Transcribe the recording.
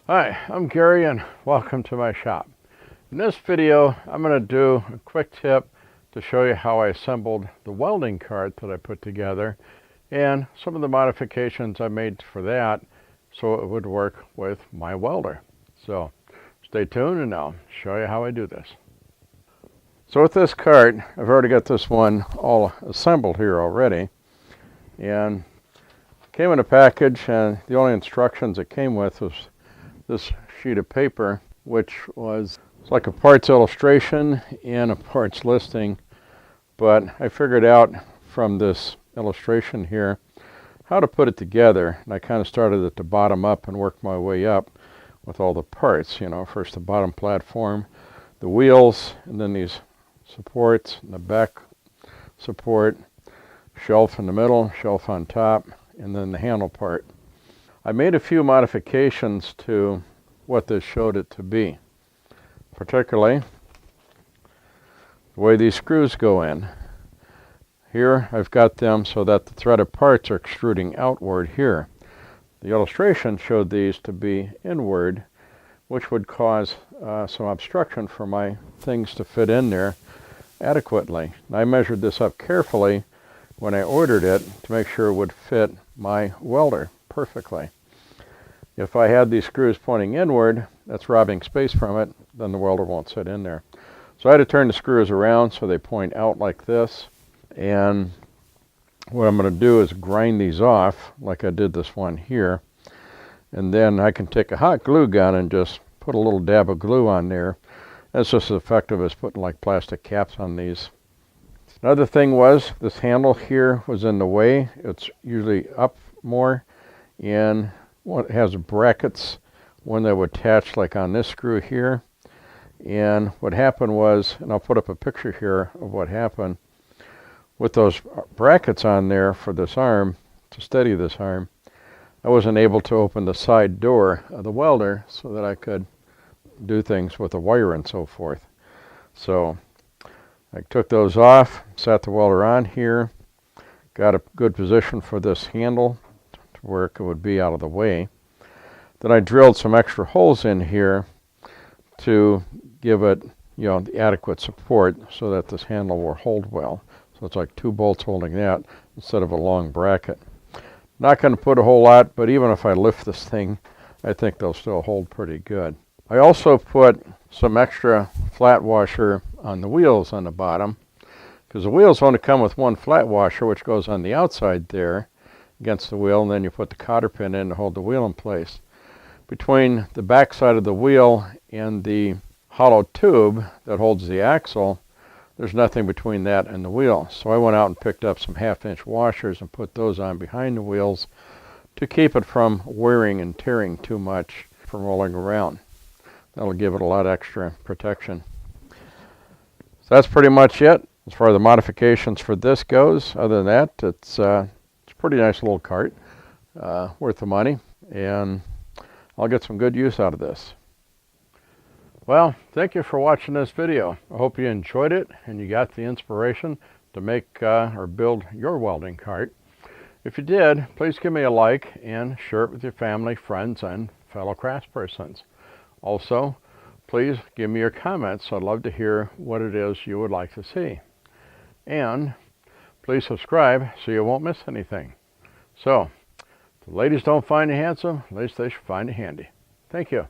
Hi, I'm Gary and welcome to my shop. In this video, I'm going to do a quick tip to show you how I assembled the welding cart that I put together and some of the modifications I made for that so it would work with my welder. So stay tuned and I'll show you how I do this. So with this cart, I've already got this one all assembled here already, and it came in a package, and the only instructions it came with was this sheet of paper, which was like a parts illustration and a parts listing. But I figured out from this illustration here how to put it together, and I kind of started at the bottom up and worked my way up with all the parts. You know, first the bottom platform, the wheels, and then these supports, and the back support, shelf in the middle, shelf on top, and then the handle part. I made a few modifications to what this showed it to be, particularly the way these screws go in. Here I've got them so that the threaded parts are extruding outward here. The illustration showed these to be inward, which would cause some obstruction for my things to fit in there adequately. And I measured this up carefully when I ordered it to make sure it would fit my welder perfectly. If I had these screws pointing inward, that's robbing space from it, then the welder won't sit in there. So I had to turn the screws around so they point out like this. And what I'm going to do is grind these off like I did this one here. And then I can take a hot glue gun and just put a little dab of glue on there. That's just as effective as putting like plastic caps on these. Another thing was this handle here was in the way. It's usually up more, and it has brackets when they would attach like on this screw here. And what happened was, and I'll put up a picture here of what happened with those brackets on there for this arm, to steady this arm, I wasn't able to open the side door of the welder so that I could do things with the wire and so forth. So I took those off, sat the welder on here, got a good position for this handle to where it would be out of the way. Then I drilled some extra holes in here to give it, the adequate support so that this handle will hold well. So it's like 2 bolts holding that instead of a long bracket. Not going to put a whole lot, but even if I lift this thing, I think they'll still hold pretty good. I also put some extra flat washer on the wheels on the bottom, because the wheels only come with one flat washer, which goes on the outside there against the wheel, and then you put the cotter pin in to hold the wheel in place. Between the back side of the wheel and the hollow tube that holds the axle, there's nothing between that and the wheel. So I went out and picked up some 1/2-inch washers and put those on behind the wheels to keep it from wearing and tearing too much from rolling around. That'll give it a lot extra protection. So that's pretty much it as far as the modifications for this goes. Other than that, it's a pretty nice little cart, worth the money, and I'll get some good use out of this. Well, thank you for watching this video. I hope you enjoyed it and you got the inspiration to make or build your welding cart. If you did, please give me a like and share it with your family, friends, and fellow craftspersons. Also, please give me your comments. I'd love to hear what it is you would like to see. And please subscribe so you won't miss anything. So, if the ladies don't find you handsome, at least they should find you handy. Thank you.